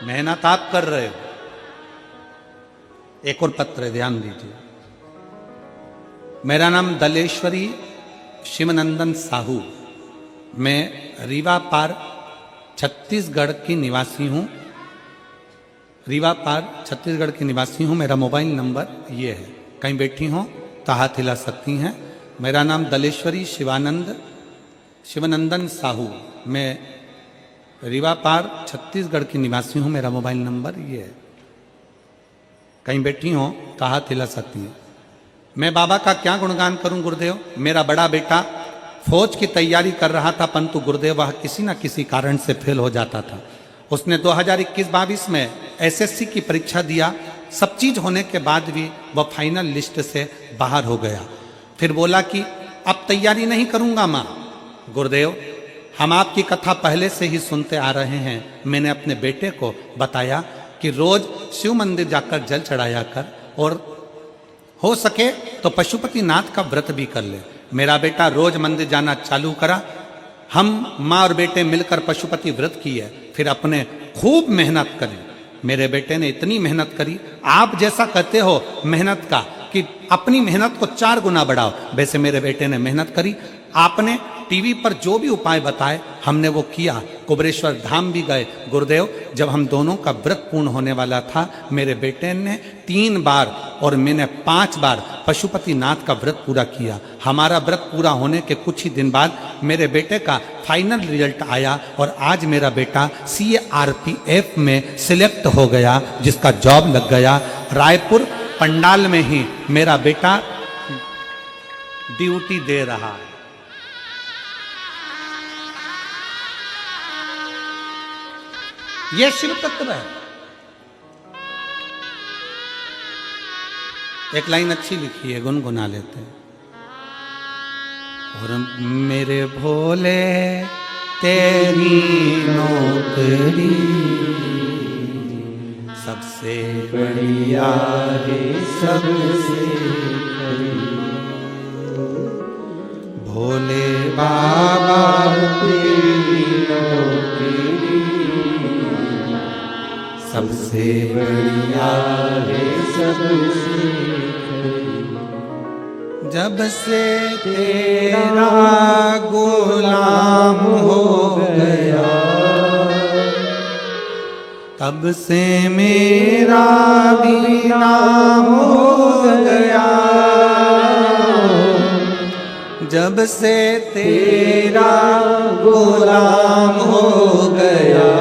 मेहनत आप कर रहे हो। एक और पत्र है, ध्यान दीजिए। मेरा नाम दलेश्वरी शिवनंदन साहू, मैं रीवा पार छत्तीसगढ़ की निवासी हूँ। रीवा पार छत्तीसगढ़ की निवासी हूँ। मेरा मोबाइल नंबर ये है, कहीं बैठी हों तो हाथ हिला सकती हैं। मेरा नाम दलेश्वरी शिवनंदन साहू, मैं रीवा पार छत्तीसगढ़ की निवासी हूँ। मेरा मोबाइल नंबर ये है, कहीं बैठी हों तो हाथ हिला सकती हैं। मैं बाबा का क्या गुणगान करूं गुरुदेव। मेरा बड़ा बेटा फौज की तैयारी कर रहा था, परंतु गुरुदेव वह किसी न किसी कारण से फेल हो जाता था। उसने 2021-22 में एसएससी की परीक्षा दिया। सब चीज होने के बाद भी वह फाइनल लिस्ट से बाहर हो गया। फिर बोला कि अब तैयारी नहीं करूंगा माँ। गुरुदेव, हम आपकी कथा पहले से ही सुनते आ रहे हैं। मैंने अपने बेटे को बताया कि रोज शिव मंदिर जाकर जल चढ़ाया कर, और हो सके तो पशुपतिनाथ का व्रत भी कर ले। मेरा बेटा रोज मंदिर जाना चालू करा। हम माँ और बेटे मिलकर पशुपति व्रत किए, फिर अपने खूब मेहनत करी। मेरे बेटे ने इतनी मेहनत करी, आप जैसा कहते हो मेहनत का कि अपनी मेहनत को 4 गुना बढ़ाओ, वैसे मेरे बेटे ने मेहनत करी। आपने टीवी पर जो भी उपाय बताए हमने वो किया। कुबरेश्वर धाम भी गए। गुरुदेव, जब हम दोनों का व्रत पूर्ण होने वाला था, मेरे बेटे ने 3 बार और मैंने 5 बार पशुपतिनाथ का व्रत पूरा किया। हमारा व्रत पूरा होने के कुछ ही दिन बाद मेरे बेटे का फाइनल रिजल्ट आया और आज मेरा बेटा CRPF में सिलेक्ट हो गया, जिसका जॉब लग गया। रायपुर पंडाल में ही मेरा बेटा ड्यूटी दे रहा है। यह शिव तत्व है। एक लाइन अच्छी लिखी है, गुनगुना लेते हैं। और मेरे भोले तेरी नौकरी सबसे बढ़िया है, सबसे भोले बाबा तेरी नौकरी सबसे बढ़िया है, सबसे। जब से तेरा गुलाम हो गया, तब से मेरा भी नाम हो गया। जब से तेरा गुलाम हो गया,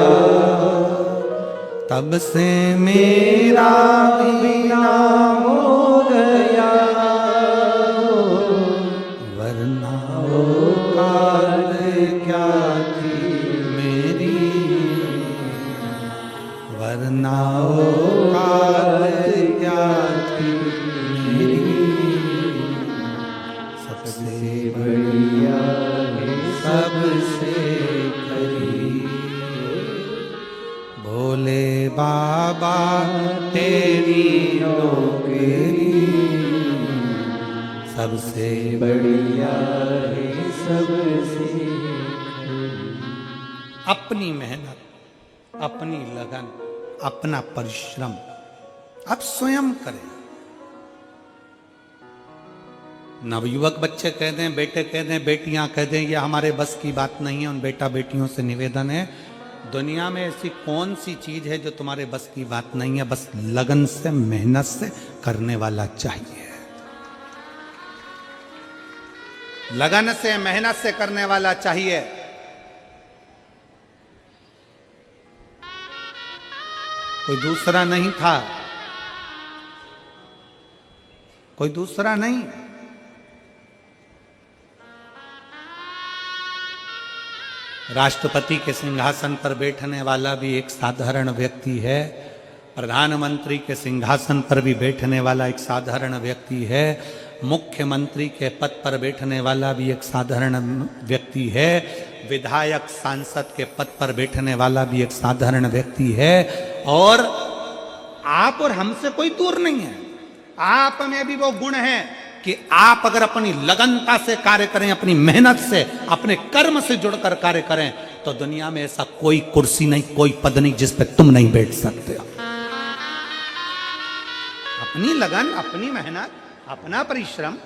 तब से मेरा भी नाम हो गया। वरना औकात क्या थी मेरी, वरना औकात क्या थी मेरी। सबसे बढ़िया है, सबसे भोले बाबा तेरी नौकरी सबसे बढ़िया है, सबसे। अपनी मेहनत, अपनी लगन, अपना परिश्रम आप स्वयं करें। नवयुवक बच्चे कह दें, बेटे कह दें, बेटियां कह दें, ये हमारे बस की बात नहीं है। उन बेटा बेटियों से निवेदन है, दुनिया में ऐसी कौन सी चीज है जो तुम्हारे बस की बात नहीं है। बस लगन से, मेहनत से करने वाला चाहिए। लगन से, मेहनत से करने वाला चाहिए। कोई दूसरा नहीं था, कोई दूसरा नहीं। राष्ट्रपति के सिंहासन पर बैठने वाला भी एक साधारण व्यक्ति है। प्रधानमंत्री के सिंहासन पर भी बैठने वाला एक साधारण व्यक्ति है। मुख्यमंत्री के पद पर बैठने वाला भी एक साधारण व्यक्ति है। विधायक सांसद के पद पर बैठने वाला भी एक साधारण व्यक्ति है। और आप और हमसे कोई दूर नहीं है। आप में भी वो गुण है कि आप अगर अपनी लगनता से कार्य करें, अपनी मेहनत से, अपने कर्म से जुड़कर कार्य करें, तो दुनिया में ऐसा कोई कुर्सी नहीं, कोई पद नहीं जिस पे तुम नहीं बैठ सकते हो। अपनी लगन, अपनी मेहनत, अपना परिश्रम।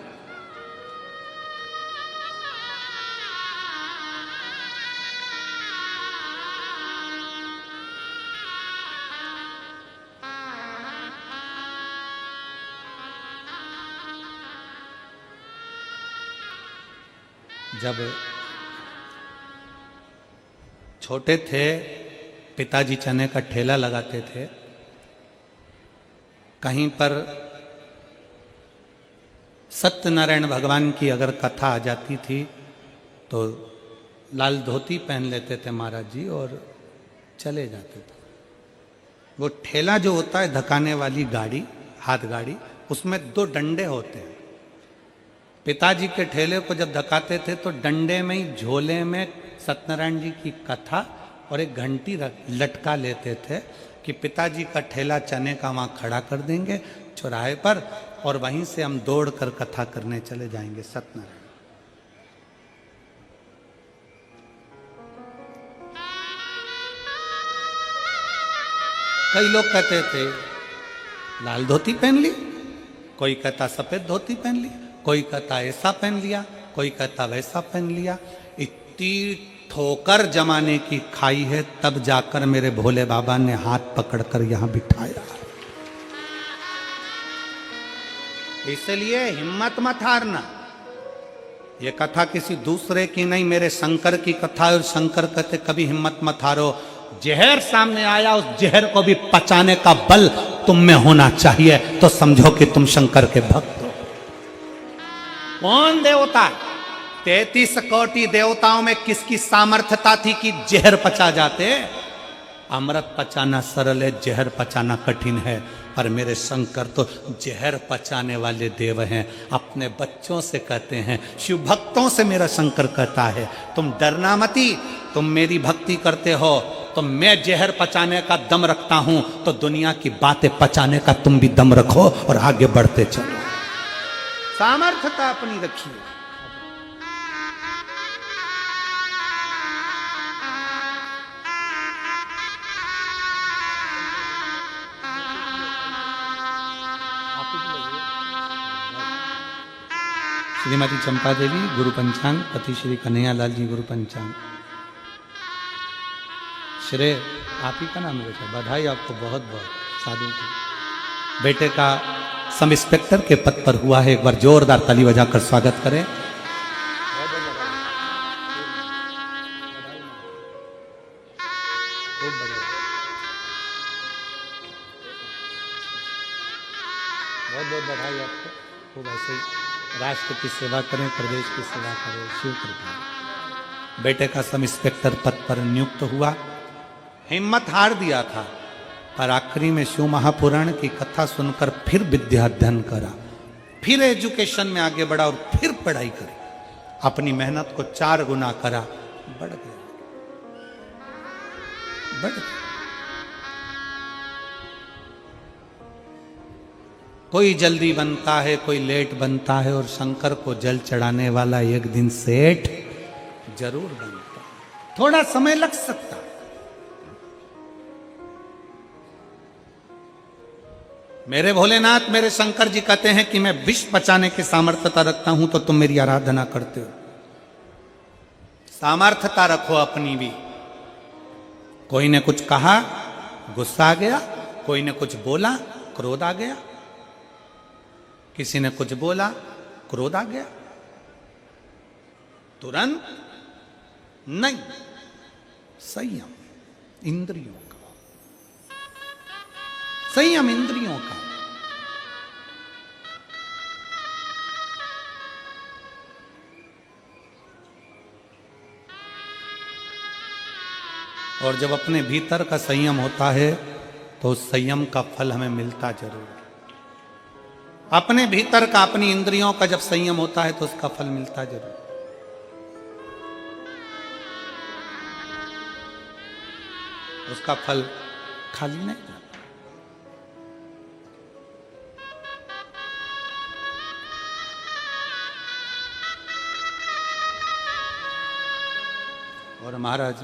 जब छोटे थे पिताजी चने का ठेला लगाते थे। कहीं पर सत्यनारायण भगवान की अगर कथा आ जाती थी तो लाल धोती पहन लेते थे महाराज जी और चले जाते थे। वो ठेला जो होता है धकाने वाली गाड़ी, हाथ गाड़ी, उसमें 2 डंडे होते हैं। पिताजी के ठेले को जब धकाते थे तो डंडे में ही झोले में सत्यनारायण जी की कथा और एक घंटी लटका लेते थे कि पिताजी का ठेला चने का वहाँ खड़ा कर देंगे चौराहे पर और वहीं से हम दौड़ कर कथा करने चले जाएंगे सत्यनारायण। कई लोग कहते थे लाल धोती पहन ली, कोई कहता सफेद धोती पहन ली, कोई कहता ऐसा पहन लिया, कोई कहता वैसा पहन लिया। इतनी ठोकर जमाने की खाई है तब जाकर मेरे भोले बाबा ने हाथ पकड़कर यहां बिठाया। इसलिए हिम्मत मत हारना। ये कथा किसी दूसरे की नहीं, मेरे शंकर की कथा है और शंकर कहते कभी हिम्मत मत हारो। जहर सामने आया, उस जहर को भी पचाने का बल तुम में होना चाहिए, तो समझो कि तुम शंकर के भक्त हो। कौन देवता? 33 कोटि देवताओं में किसकी सामर्थ्यता थी कि जहर पचा जाते? अमृत पचाना सरल है, जहर पचाना कठिन है। पर मेरे शंकर तो जहर पचाने वाले देव हैं। अपने बच्चों से कहते हैं, शिव भक्तों से मेरा शंकर कहता है, तुम डरना मती, तुम मेरी भक्ति करते हो तो मैं जहर पचाने का दम रखता हूं, तो दुनिया की बातें पचाने का तुम भी दम रखो और आगे बढ़ते चलो। सामर्थ्यता अपनी रखिए। श्रीमती चंपा देवी गुरु पंचांग, पति श्री कन्हैया लाल जी गुरु पंचांग। श्रेय आप ही का नाम बेटा, बधाई आपको बहुत बहुत। साधु की बेटे का सब इंस्पेक्टर के पद पर हुआ है, एक बार जोरदार ताली बजाकर स्वागत करें। बहुत बहुत बधाई आपको। खूब ऐसे राष्ट्र की सेवा करें, प्रदेश की सेवा करें, शिव कृपा। बेटे का सब इंस्पेक्टर पद पर नियुक्त हुआ। हिम्मत हार दिया था, पर आखिरी में शिव महापुराण की कथा सुनकर फिर विद्या अध्ययन करा, फिर एजुकेशन में आगे बढ़ा और फिर पढ़ाई करी। अपनी मेहनत को 4 गुना करा, बढ़ गया, बढ़ गया। कोई जल्दी बनता है, कोई लेट बनता है, और शंकर को जल चढ़ाने वाला एक दिन सेठ जरूर बनता है। थोड़ा समय लग सकता है। मेरे भोलेनाथ, मेरे शंकर जी कहते हैं कि मैं विष पचाने की सामर्थ्यता रखता हूं, तो तुम मेरी आराधना करते हो। सामर्थ्यता रखो अपनी भी। कोई ने कुछ कहा, गुस्सा आ गया, कोई ने कुछ बोला, क्रोध आ गया, किसी ने कुछ बोला, क्रोध आ गया, तुरंत नहीं, संयम इंद्रियों का, संयम इंद्रियों का। और जब अपने भीतर का संयम होता है तो उस संयम का फल हमें मिलता जरूर है। अपने भीतर का, अपनी इंद्रियों का जब संयम होता है तो उसका फल मिलता जरूर। उसका फल खाली नहीं जाता। और महाराज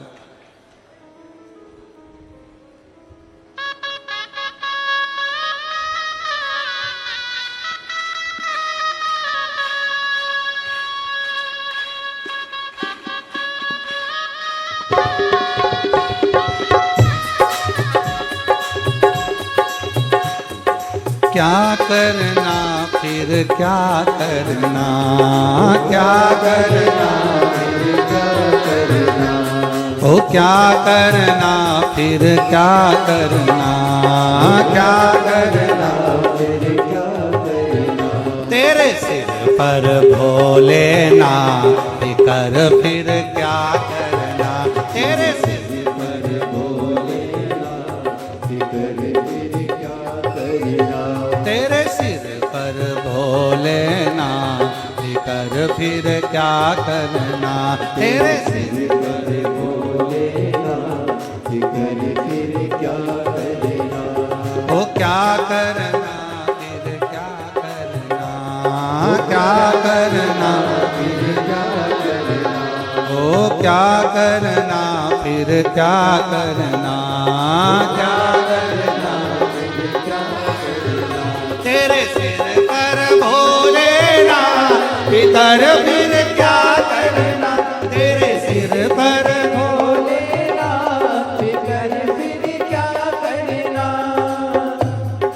क्या करना फिर क्या करना, क्या करना फिर क्या करना, ओ क्या करना फिर क्या करना, क्या करना फिर क्या करना। तेरे सिर पर भोलेनाथ कर फिर क्या करना, तेरे सिर पर भोलेनाथ कर फिर क्या करना, तेरे सिर पर भोलेनाथ कर फिर क्या करना, तेरे सिर पर भोलेनाथ कर फिर क्या करना, ओ क्या करना फिर क्या करना, क्या करना फिर क्या करना, ओ क्या करना फिर क्या करना, क्या करना फिर क्या करना। तेरे सिर पर भोलेनाथ कर फिर क्या करना, तेरे सिर पर भोलेनाथ कर फिर क्या करना,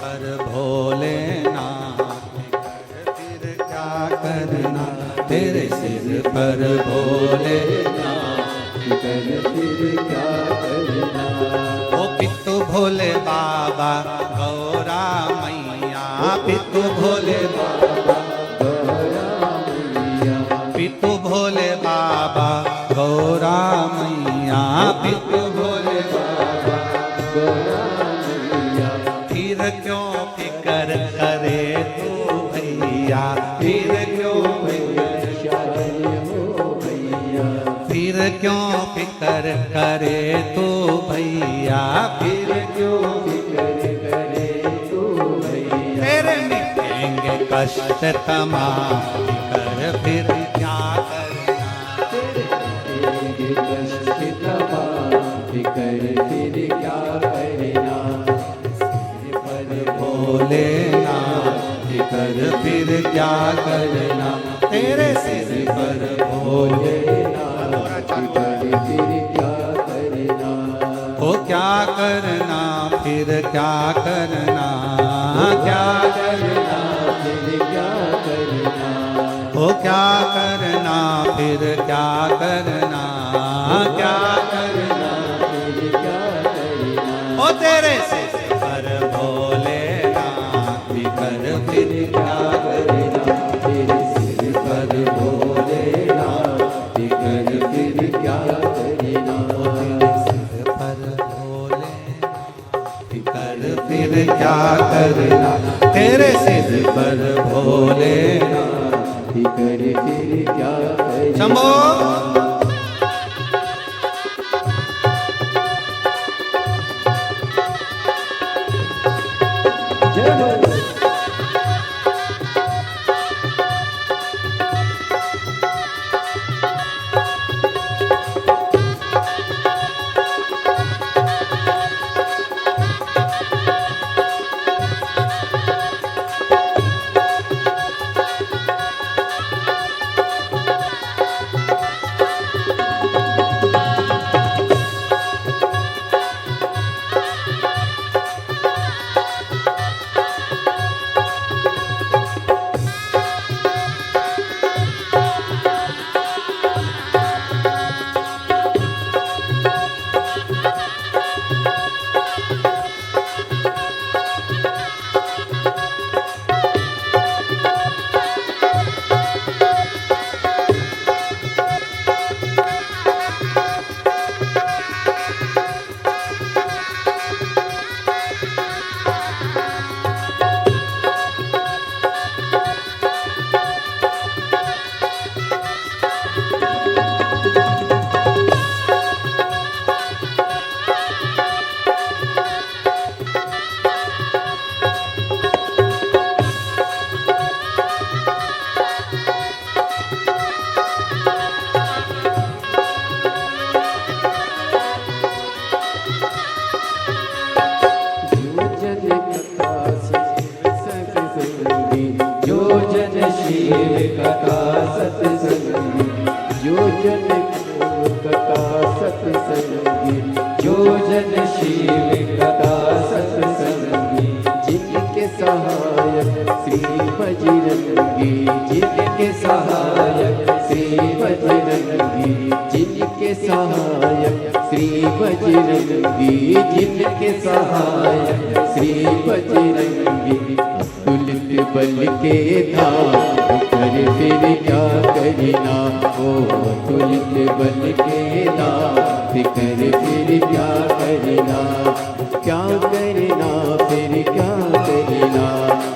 पर भोलेनाथ कर फिर क्या करना, तेरे सिर पर भोलेनाथ कर फिर क्या करना। ओ पितु भोले बाबा गौरा मैया, पितु भोले बाबा पितु भोले बाबा गौरा मैया, पितु भोले बाबा गौरा मैया, फिर क्यों फिकर करे तू भैया, फिर क्यों फिर क्यों फिकर करे तू भैया, फिर क्यों फिकर करे तू भैया। तेरे मिटेंगे कष्ट तमाम कर फिर क्या करना, तेरे मिटेंगे कष्ट तमाम कर फिर क्या करना, सिर पर भोलेनाथ कर फिर क्या करना, तेरे सिर पर भोलेनाथ कर फिर क्या करना, ओ क्या करना फिर क्या करना, क्या करना फिर क्या करना, ओ क्या करना फिर क्या करना, क्या करना फिर क्या करना, ओ तेरे सिर पर भोलेनाथ कर फिर क्या करना, तेरे सिर पर भोलेनाथ कर फिर क्या करना, तेरे सिर पर भोलेनाथ कर फिर क्या करना, तेरे सिर पर भोलेनाथ कर फिर क्या करना। शंभो के सहायक श्री बजरंगी, अतुलित बल के धाम कर फिर क्या करना, ओ अतुलित बल के धाम कर फिर क्या करना, क्या करना फिर क्या करना,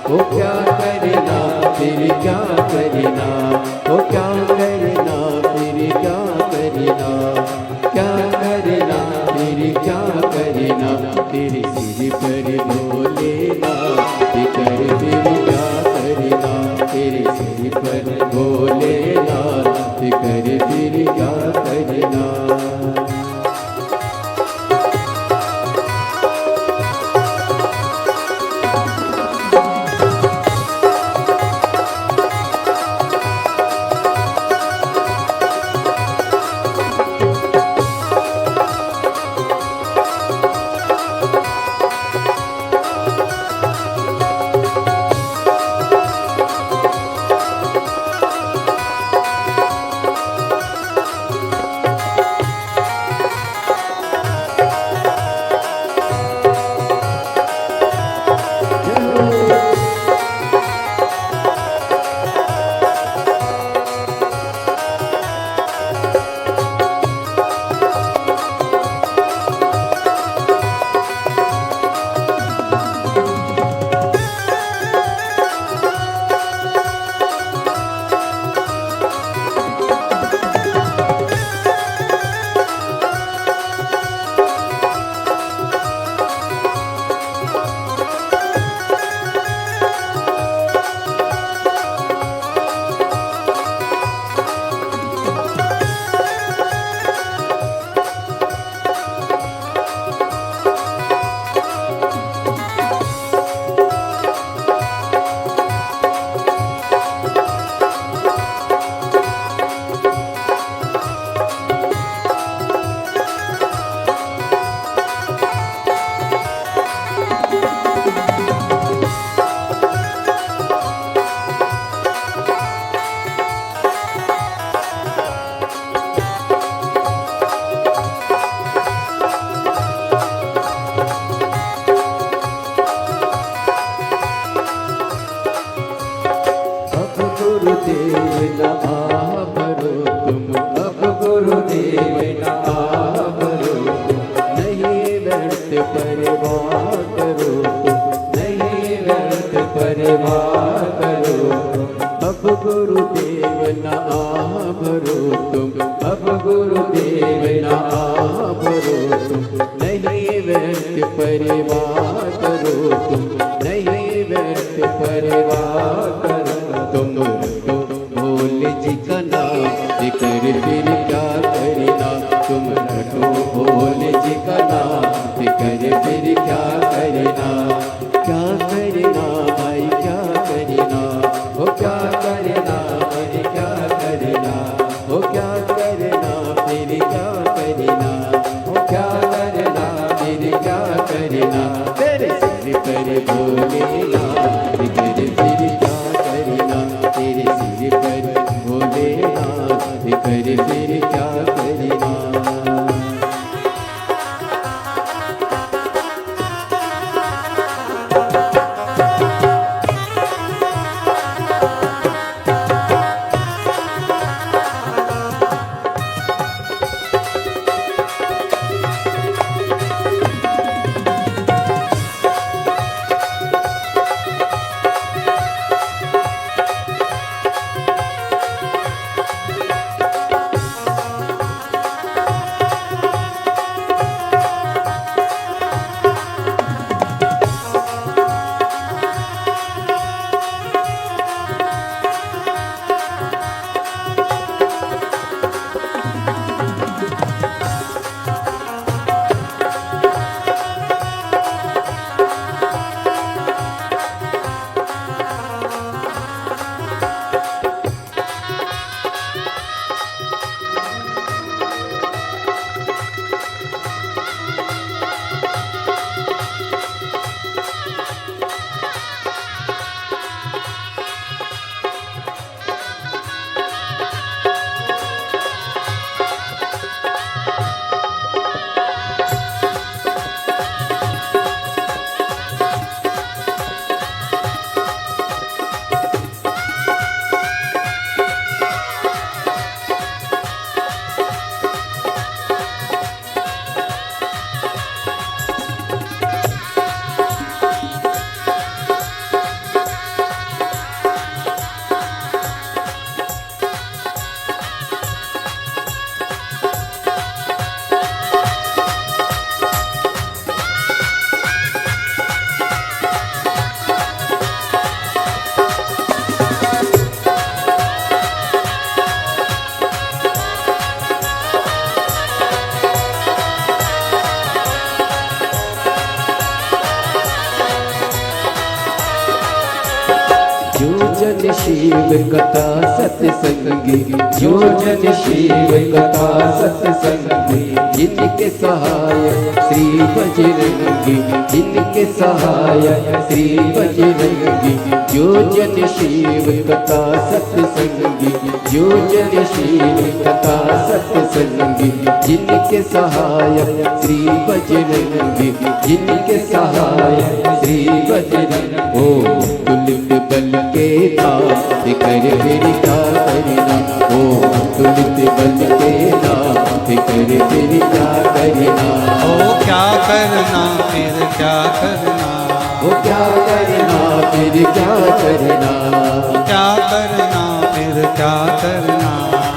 ओ क्या करना फिर क्या करना, ओ क्या करना फिर क्या करना, क्या करना फिर क्या करना, तेरे सिर पर भोलेनाथ कर फिर क्या करना, तेरे सिर पर भोलेनाथ कर फिर क्या करना। गुरुदेव न आवरो तुम, अब गुरुदेव न आवरो, नहीं व्यर्थ परिवार करो तुम, नहीं व्यर्थ परिवार करो, अब गुरुदेव न आवरो तुम, अब गुरुदेव न आवरो तुम, नहीं व्यर्थ परिवार करो तुम, नहीं व्यर्थ परिवार करो तुम, भोले जी का नाम लेकर फिर क्या करना, तुम रटो भोले जी का नाम लेकर फिर क्या करना, क्या करना भाई क्या करना, वो क्या करना भाई क्या करना, वो क्या करना फिर क्या करना, वो क्या करना फिर क्या करना, तेरे सिर पर भोलेनाथ लेकर फिर क्या करना, तेरे सिर पर भोलेनाथ कर फिर क्या करना। जन शिव कथा सत्संगी, जो जन शिव कथा सत्संगी, जिनके सहायक श्री बजरंगी, जिनके सहायक श्री बजरंगी, जो जन शिव कथा सत्संगी, जो जन शिव कथा सत्संगी, जिनके सहायक श्री बजरंगी, जिनके सहायक श्री बजरंगी। ओ तुलित बल के नाथ कर फिर क्या करना, ओ तुलित बल के नाथ कर फिर क्या करना, ओ क्या करना फिर क्या करना, ओ क्या करना फिर क्या करना, ओ क्या करना फिर क्या करना,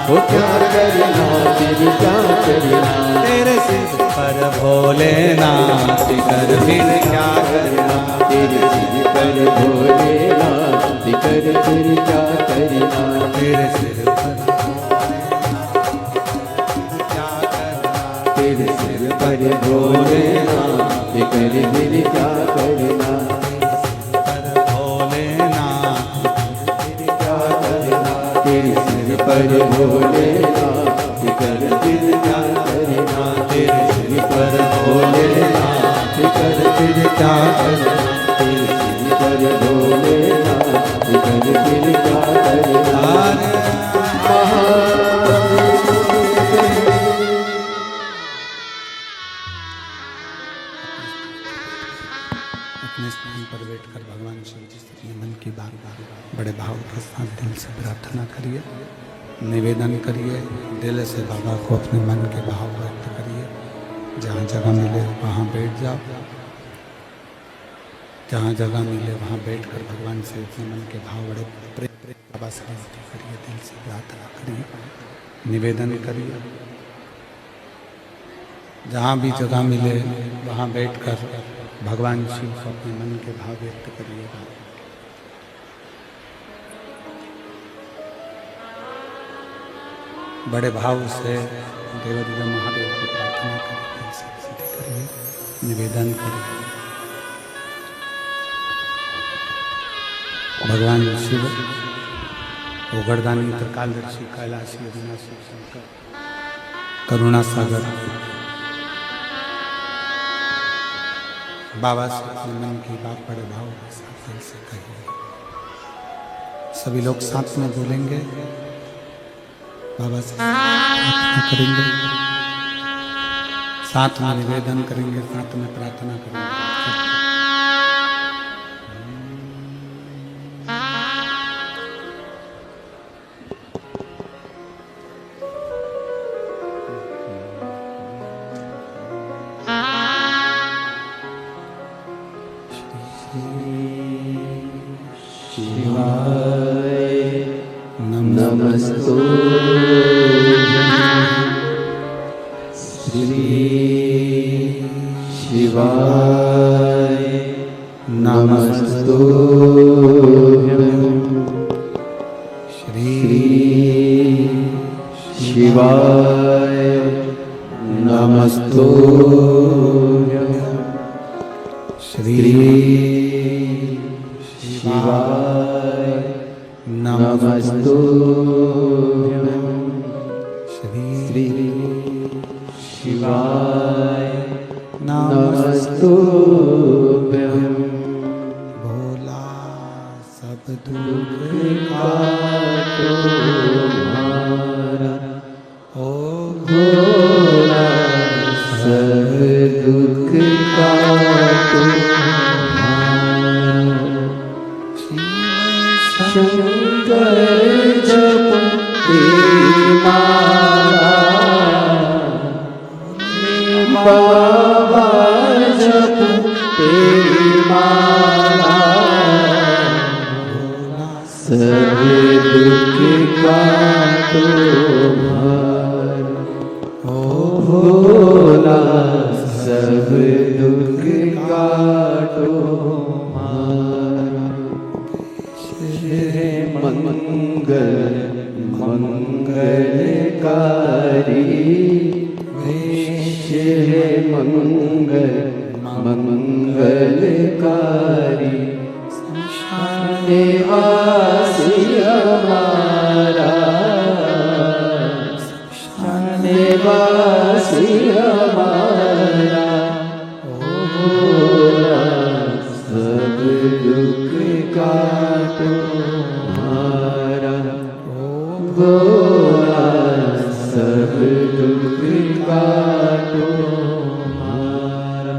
ओ क्या करना फिर क्या करना, तेरे सिर पर भोलेनाथ कर फिर क्या करना, तेरे सिर पर भोलेनाथ कर फिर क्या करना, तेरे सिर पर तेरे सिर पर भोलेनाथ कर फिर क्या करना, भोलेनाथ क्या करना, तेरे सिर पर भोलेनाथ कर फिर क्या करना, तेरे सिर पर भोलेनाथ कर फिर क्या करना, तेरे सिर पर भोलेनाथ कर फिर क्या करना। अपने स्थान पर बैठकर भगवान शिव जी से अपने मन की बात बड़े भाव के साथ दिल से प्रार्थना करिए, निवेदन करिए, दिल से बाबा को अपने मन के भाव व्यक्त करिए। जहाँ जगह मिले वहाँ बैठ जाओ, जहाँ जगह मिले वहाँ बैठकर भगवान से अपने मन के भाव बड़े प्रेम बाबा से विनती करिए, दिल से प्रार्थना करिए, निवेदन करिए। जहाँ भी जगह मिले वहाँ बैठकर भगवान शिव को अपने मन के भाव व्यक्त करिएगा। बड़े भाव से देवदेव महादेव की प्रार्थना करिए, विनती करिए, निवेदन करिए। भगवान शिव ओगरदानी त्रिकालदर्शी कैलाशी अविनाशी शंकर करुणा सागर बाबा से अपने मन की बात बड़े भाव के साथ दिल से कहिए। सभी लोग साथ में बोलेंगे, बाबा से प्रार्थना करेंगे, साथ में निवेदन करेंगे, साथ में प्रार्थना करेंगे। मंगलकारी निवासी हमारा, भोला सब दुख काटो हमारा, भोला सब दुख काटो हमारा।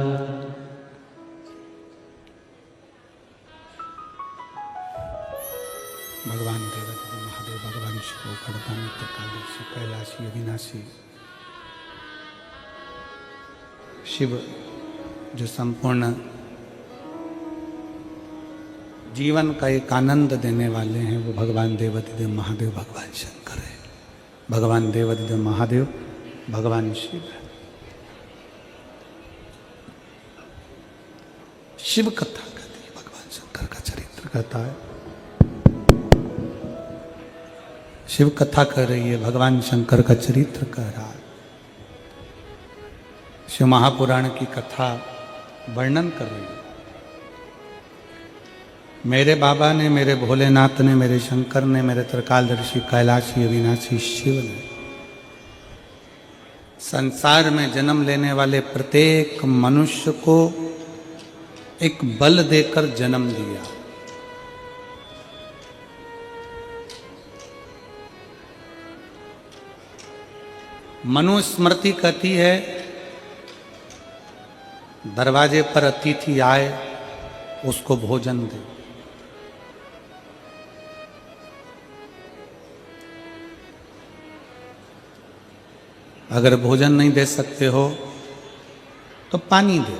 भगवान देवता महादेव, भगवान शिव, खड़कानी त्रिकालदर्शी, कैलाशी, अविनाशी शिव जो संपूर्ण जीवन का एक आनंद देने वाले हैं, वो भगवान देवाधिदेव महादेव भगवान शंकर है। भगवान देवाधिदेव महादेव भगवान शिव है। शिव कथा कहती है, भगवान शंकर का चरित्र कहता है। शिव कथा कह रही है, भगवान शंकर का चरित्र कह रहा है। शिव महापुराण की कथा वर्णन कर रही है। मेरे बाबा ने, मेरे भोलेनाथ ने, मेरे शंकर ने, मेरे त्रिकालदर्शी कैलाशी अविनाशी शिव ने संसार में जन्म लेने वाले प्रत्येक मनुष्य को एक बल देकर जन्म दिया। मनुस्मृति कहती है, दरवाजे पर अतिथि आए उसको भोजन दे। अगर भोजन नहीं दे सकते हो तो पानी दो।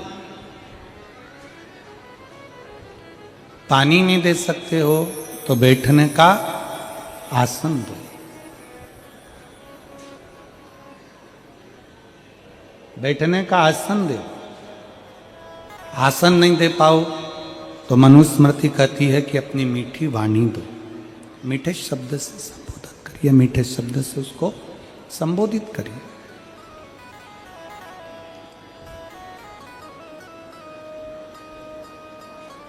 पानी नहीं दे सकते हो तो बैठने का आसन दो। बैठने का आसन दो। आसन नहीं दे पाओ तो मनुस्मृति कहती है कि अपनी मीठी वाणी दो। मीठे शब्द से संबोधन करिए, मीठे शब्द से उसको संबोधित करिए।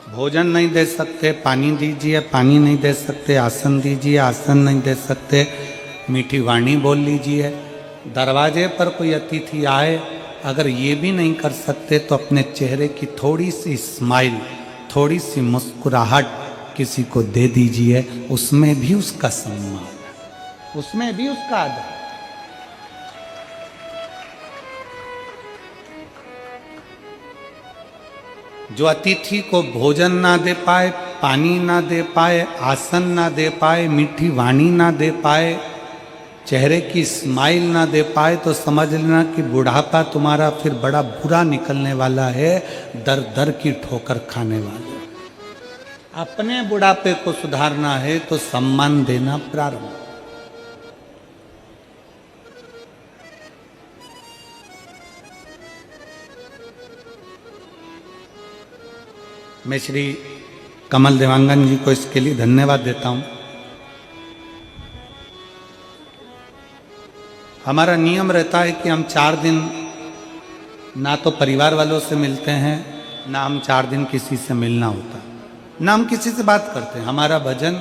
भोजन नहीं दे सकते, पानी दीजिए। पानी नहीं दे सकते, आसन दीजिए। आसन नहीं दे सकते, मीठी वाणी बोल लीजिए। दरवाजे पर कोई अतिथि आए, अगर ये भी नहीं कर सकते तो अपने चेहरे की थोड़ी सी स्माइल, थोड़ी सी मुस्कुराहट किसी को दे दीजिए। उसमें भी उसका सम्मान, उसमें भी उसका आदर। जो अतिथि को भोजन ना दे पाए, पानी ना दे पाए, आसन ना दे पाए, मीठी वाणी ना दे पाए, चेहरे की स्माइल ना दे पाए, तो समझ लेना कि बुढ़ापा तुम्हारा फिर बड़ा बुरा निकलने वाला है, दर दर की ठोकर खाने वाले। अपने बुढ़ापे को सुधारना है तो सम्मान देना प्रारंभ। मैं श्री कमल देवांगन जी को इसके लिए धन्यवाद देता हूं। हमारा नियम रहता है कि हम 4 दिन ना तो परिवार वालों से मिलते हैं, ना हम 4 दिन किसी से मिलना होता, ना हम किसी से बात करते हैं। हमारा भजन